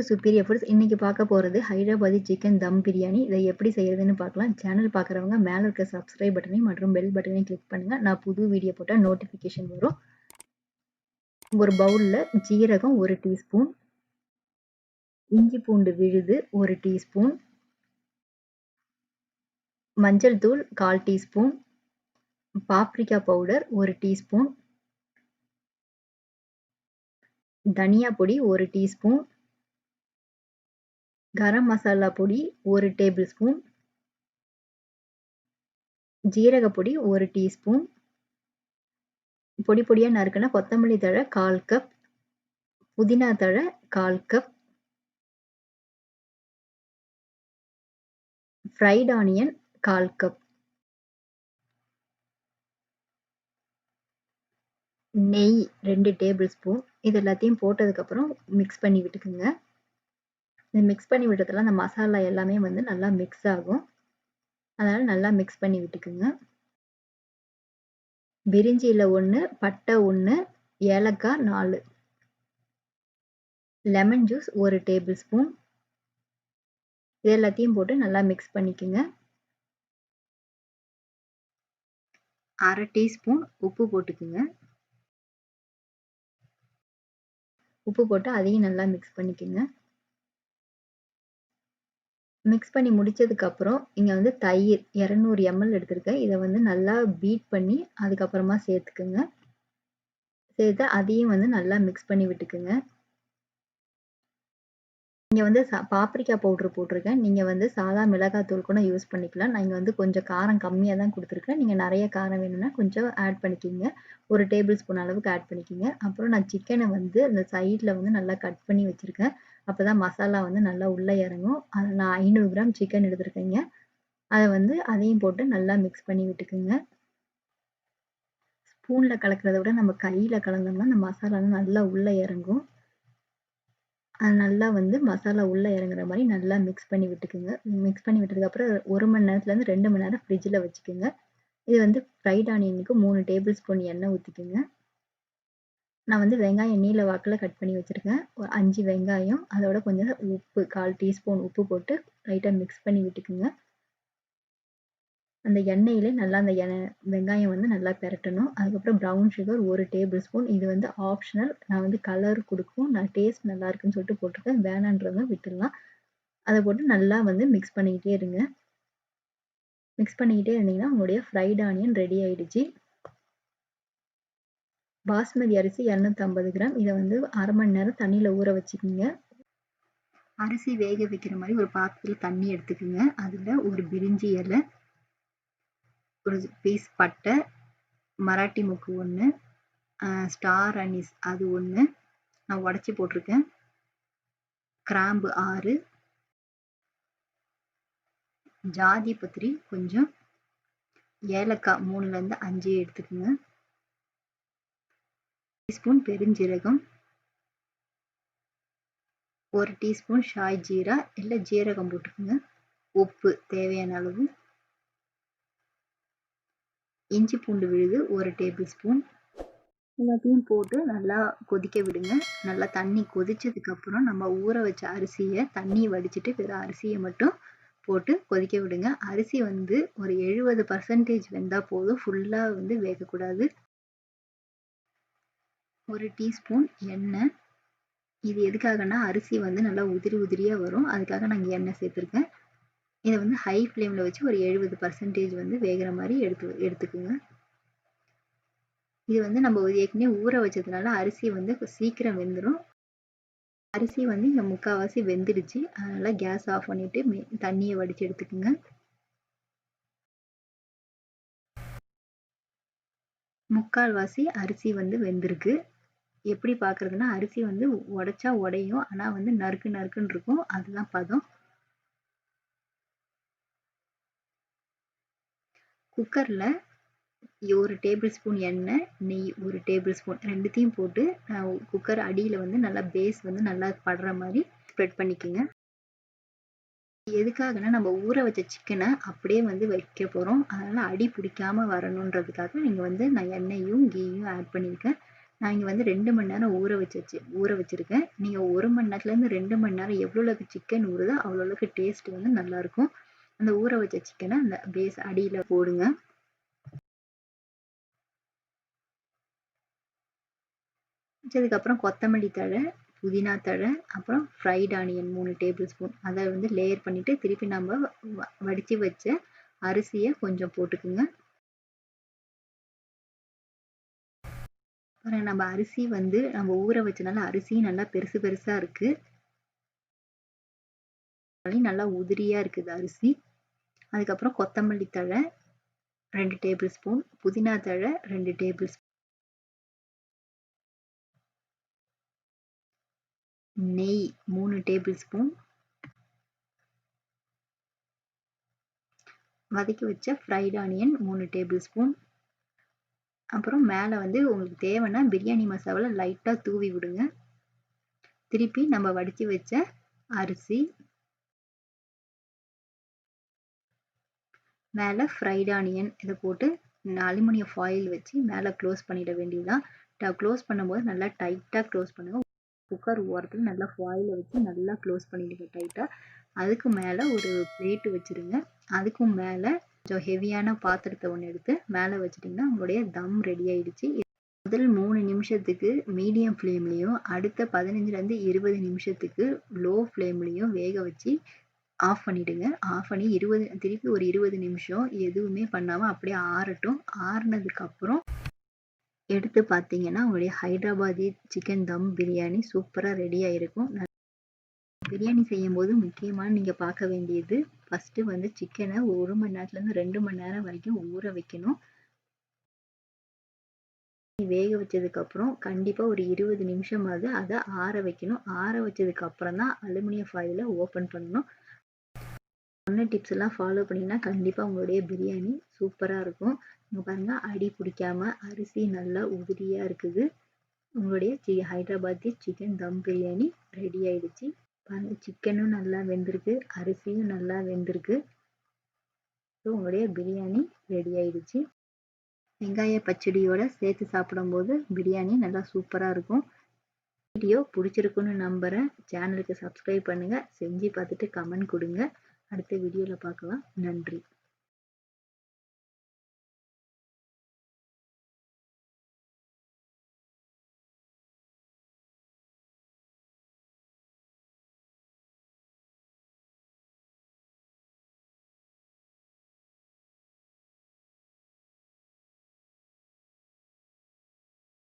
Superior foods. இன்னைக்கு பார்க்க போறது ஹைதராபாதி சிக்கன் தம் பிரியாணி. இதை எப்படி செய்யறதுன்னு பார்க்கலாம். சேனல் பார்க்குறவங்க மேல இருக்க சப்ஸ்கிரைப் பட்டனையும் மற்றும் பெல் பட்டனையும் கிளிக் பண்ணுங்க. நான் புது வீடியோ போட்டால் நோட்டிஃபிகேஷன் வரும். ஒரு பவுல்ல ஜீரகம் 1 டீஸ்பூன், இஞ்சி பூண்டு விழுது 1 டீஸ்பூன், மஞ்சள் தூள் 1/4 டீஸ்பூன், பாப்ரிகா பவுடர் 1 டீஸ்பூன், தனியா பொடி 1 டீஸ்பூன், கரம் மசாலா பொடி 1 டேபிள் ஸ்பூன், ஜீரக பொடி 1 டீஸ்பூன், பொடி பொடியா நறுக்கின கொத்தமல்லி தழை 1/4 கப், புதினா தழை 1/4 கப், ஃப்ரைட் ஆனியன் 1/4 கப், நெய் 2 டேபிள் ஸ்பூன். இது எல்லாத்தையும் போட்டதுக்கப்புறம் மிக்ஸ் பண்ணி விட்டுக்குங்க. இது மிக்ஸ் பண்ணி விட்டதெல்லாம் அந்த மசாலா எல்லாமே வந்து நல்லா மிக்ஸ் ஆகும். அதனால நல்லா மிக்ஸ் பண்ணி விட்டுக்குங்க. பிரிஞ்சி இலை 1, பட்டை 1, ஏலக்காய் 4, லெமன் ஜூஸ் 1 டேபிள் ஸ்பூன். இது எல்லாத்தையும் போட்டு நல்லா மிக்ஸ் பண்ணிக்கோங்க. 1/2 டீஸ்பூன் உப்பு போட்டுக்குங்க. உப்பு போட்டு அதையும் நல்லா மிக்ஸ் பண்ணிக்கோங்க. மிக்ஸ் பண்ணி முடிச்சதுக்கு அப்புறம் இங்க வந்து தயிர் 200 ml எடுத்திருக்கேன். இதை வந்து நல்லா பீட் பண்ணி அதுக்கப்புறமா சேர்த்துக்குங்க. சேர்த்து அதையும் வந்து நல்லா மிக்ஸ் பண்ணி விட்டுக்குங்க. இங்க வந்து பாப்ரிகா பவுடர் போட்டிருக்கேன். நீங்க வந்து சாதா மிளகாய் தூள் கூட யூஸ் பண்ணிக்கலாம். நான் இங்க வந்து கொஞ்சம் காரம் கம்மியா தான் கொடுத்துருக்கேன். நீங்க நிறைய காரம் வேணும்னா கொஞ்சம் ஆட் பண்ணிக்கிங்க. 1 டேபிள் ஸ்பூன் அளவுக்கு ஆட் பண்ணிக்கிங்க. அப்புறம் நான் சிக்கனை வந்து அந்த சைட்ல வந்து நல்லா கட் பண்ணி வச்சிருக்கேன். அப்பதான் மசாலா வந்து நல்லா உள்ள இறங்கும். நான் 500 கிராம் சிக்கன் எடுத்திருக்கேங்க. அதை வந்து அதையும் போட்டு நல்லா மிக்ஸ் பண்ணி விட்டுக்குங்க. ஸ்பூன்ல கலக்கிறத விட நம்ம கையில கலந்தோம்னா அந்த மசாலா நல்லா உள்ள இறங்கும். அது நல்லா வந்து மசாலா உள்ள இறங்குற மாதிரி நல்லா மிக்ஸ் பண்ணி விட்டுக்குங்க. மிக்ஸ் பண்ணி விட்டதுக்கப்புறம் 1 மணி நேரத்துலேருந்து 2 மணி நேரம் ஃப்ரிட்ஜில் வச்சுக்கோங்க. இது வந்து ஃப்ரைட் ஆனியனுக்கு 3 டேபிள் ஸ்பூன் எண்ணெய் ஊற்றிக்குங்க. நான் வந்து வெங்காயம் நீல வாக்கில் கட் பண்ணி வச்சுருக்கேன். ஒரு 5 வெங்காயம், அதோட கொஞ்சம் உப்பு 1/4 டீஸ்பூன் உப்பு போட்டு லைட்டாக மிக்ஸ் பண்ணி விட்டுக்குங்க. அந்த எண்ணெயிலே நல்லா அந்த வெங்காயம் வந்து நல்லா பெரட்டணும். அதுக்கப்புறம் ப்ரௌன் சுகர் 1 டேபிள் ஸ்பூன். இது வந்து ஆப்ஷனல். நான் வந்து கலர் கொடுக்கும், நான் டேஸ்ட் நல்லா இருக்குன்னு சொல்லிட்டு போட்டிருக்கேன். வேணான்றவங்க விட்டுடலாம். அதை போட்டு நல்லா வந்து மிக்ஸ் பண்ணிக்கிட்டே இருங்க. மிக்ஸ் பண்ணிக்கிட்டே இருந்தீங்கன்னா உங்களுடைய ஃப்ரைட் ஆனியன் ரெடி ஆயிடுச்சு. பாஸ்மதி அரிசி 250 கிராம். இதை வந்து 1/2 மணி நேரம் தண்ணியில் ஊற வச்சுக்கிங்க. அரிசி வேக வைக்கிற மாதிரி ஒரு பாத்திரத்தில் தண்ணி எடுத்துக்குங்க. அதில் ஒரு பிரிஞ்சி இலை, ஒரு பீஸ் பட்டை, மராட்டி முக்கு 1, ஸ்டார் அனீஸ் அது 1 நான் உடச்சி போட்டிருக்கேன், கிராம்பு 6, ஜாதி பத்திரி கொஞ்சம், ஏலக்காய் 3லேருந்து 5 எடுத்துக்கோங்க, டீஸ்பூன் பெருஞ்சீரகம், 1 டீஸ்பூன் ஷாய் ஜீரா இல்லை ஜீரகம் போட்டுக்கோங்க, உப்பு தேவையான அளவு, இஞ்சி பூண்டு விழுது 1 டேபிள் ஸ்பூன். எல்லாத்தையும் போட்டு நல்லா கொதிக்க விடுங்க. நல்லா தண்ணி கொதிச்சதுக்கப்புறம் நம்ம ஊற வச்ச அரிசியை தண்ணி வடிச்சிட்டு வெறும் அரிசியை மட்டும் போட்டு கொதிக்க விடுங்க. அரிசி வந்து ஒரு 70% வெந்தால் போதும், ஃபுல்லாக வந்து வேகக்கூடாது. 1 டீஸ்பூன் எண்ணெய். இது எதுக்காகனா அரிசி வந்து நல்லா உதிரி உதிரியாக வரும், அதுக்காக நான் இங்கே எண்ணெய் சேர்த்துருக்கேன். இதை வந்து ஹை ஃப்ளேமில் வச்சு ஒரு 70% வந்து வேகிற மாதிரி எடுத்துக்குங்க. இது வந்து நம்ம ஏற்கனவே ஊற வச்சதுனால அரிசி வந்து சீக்கிரம் வெந்துடும். அரிசி வந்து இங்கே முக்கால்வாசி வெந்துடுச்சு. அதனால் கேஸ் ஆஃப் பண்ணிவிட்டு தண்ணியை வடித்து எடுத்துக்கோங்க. முக்கால்வாசி அரிசி வந்து வெந்திருக்கு. எப்படி பார்க்குறதுனா அரிசி வந்து உடைச்சா உடையும், ஆனால் வந்து நறுக்கு நறுக்குன்னு இருக்கும். அதுதான் பதம். குக்கரில் 1 டேபிள் ஸ்பூன் எண்ணெய், நெய் 1 டேபிள் ஸ்பூன் ரெண்டுத்தையும் போட்டு குக்கர் அடியில் வந்து நல்லா பேஸ் வந்து நல்லா படுற மாதிரி ஸ்ப்ரெட் பண்ணிக்கோங்க. எதுக்காகனா நம்ம ஊற வச்ச சிக்கனை அப்படியே வந்து வைக்க போகிறோம். அதனால் அடி பிடிக்காமல் வரணுன்றதுக்காக நீங்கள் வந்து நான் எண்ணெயும் கீயும் ஆட் பண்ணியிருக்கேன். நான் இங்கே வந்து 2 மணி நேரம் ஊற வச்சுருக்கேன். நீங்கள் 1 மணி நேரத்துலேருந்து 2 மணி நேரம் எவ்வளோக்கு சிக்கன் ஊறுதோ அவ்வளோக்கு டேஸ்ட் வந்து நல்லாயிருக்கும். அந்த ஊற வச்ச சிக்கனை அந்த பேஸ் அடியில் போடுங்க. வச்சதுக்கப்புறம் கொத்தமல்லி தழை, புதினா தழை, அப்புறம் ஃப்ரைட் ஆனியன் 3 டேபிள் ஸ்பூன் அதை வந்து லேயர் பண்ணிவிட்டு திருப்பி நம்ம வடித்து வச்ச அரிசியை கொஞ்சம் போட்டுக்குங்க. நம்ம அரிசி வந்து நம்ம ஊற வச்சனால அரிசியும் நல்லா பெருசு பெருசாக இருக்குது. நல்லா உதிரியாக இருக்குது அரிசி. அதுக்கப்புறம் கொத்தமல்லி தழை 2 டேபிள் ஸ்பூன், புதினா தழை 2 டேபிள் ஸ்பூன், நெய் 3 டேபிள் ஸ்பூன், வதக்கி வச்ச ஃப்ரைட் ஆனியன் 3 டேபிள் ஸ்பூன், அப்புறம் மேலே வந்து உங்களுக்கு தேவைன்னா பிரியாணி மசாலா லைட்டாக தூவி விடுங்க. திருப்பி நம்ம வடித்து வச்ச அரிசி, மேலே ஃப்ரைட் ஆனியன் இதை போட்டு அலுமினியம் ஃபாயில் வச்சு மேலே க்ளோஸ் பண்ணிட வேண்டியதுதான். க்ளோஸ் பண்ணும்போது நல்லா டைட்டாக க்ளோஸ் பண்ணுங்க. குக்கர் ஓரத்தில் நல்லா ஃபாயிலை வச்சு நல்லா க்ளோஸ் பண்ணிடுங்க டைட்டாக. அதுக்கு மேலே ஒரு பிளேட்டு வச்சுருங்க. அதுக்கும் மேலே கொஞ்சம் ஹெவியான பாத்திரத்தை ஒன்று எடுத்து மேலே வச்சுட்டிங்கன்னா உங்களுடைய தம் ரெடி ஆயிடுச்சு. முதல் 3 நிமிஷத்துக்கு மீடியம் ஃப்ளேம்லேயும் அடுத்த 15லேருந்து 20 நிமிஷத்துக்கு லோ ஃப்ளேம்லேயும் வேக வச்சு ஆஃப் பண்ணிவிடுங்க. ஆஃப் பண்ணி திருப்பி ஒரு 20 நிமிஷம் எதுவுமே பண்ணாமல் அப்படியே ஆறட்டும். ஆறுனதுக்கப்புறம் எடுத்து பார்த்தீங்கன்னா உங்களுடைய ஹைதராபாதி சிக்கன் தம் பிரியாணி சூப்பராக ரெடியாக இருக்கும். பிரியாணி செய்யும்போது முக்கியமாக நீங்கள் பார்க்க வேண்டியது ஃபஸ்ட்டு வந்து சிக்கனை 1 மணி நேரத்துலேருந்து 2 மணி நேரம் வரைக்கும் ஊற வைக்கணும். வேக வச்சதுக்கப்புறம் கண்டிப்பாக ஒரு 20 நிமிஷமாவது அதை ஆற வைக்கணும். ஆற வச்சதுக்கப்புறம் தான் அலுமினியம் ஃபாயிலை ஓப்பன் பண்ணணும். சொன்ன டிப்ஸ் எல்லாம் ஃபாலோ பண்ணிங்கன்னா கண்டிப்பாக உங்களுடைய பிரியாணி சூப்பராக இருக்கும். இங்கே பாருங்கள், அடி பிடிக்காம அரிசி நல்லா உதிரியாக இருக்குது. உங்களுடைய ஹைதராபாத்தி சிக்கன் தம் பிரியாணி ரெடி ஆயிடுச்சு. பாருங்கள், சிக்கனும் நல்லா வெந்திருக்கு, அரிசியும் நல்லா வெந்திருக்கு. ஸோ உங்களுடைய பிரியாணி ரெடி ஆயிடுச்சு. வெங்காய பச்சடியோட சேர்த்து சாப்பிடும்போது பிரியாணி நல்லா சூப்பராக இருக்கும். வீடியோ பிடிச்சிருக்குன்னு நம்புகிறேன். சேனலுக்கு சப்ஸ்கிரைப் பண்ணுங்கள். செஞ்சு பார்த்துட்டு கமெண்ட் கொடுங்க. அடுத்த வீடியோவில் பார்க்கலாம். நன்றி.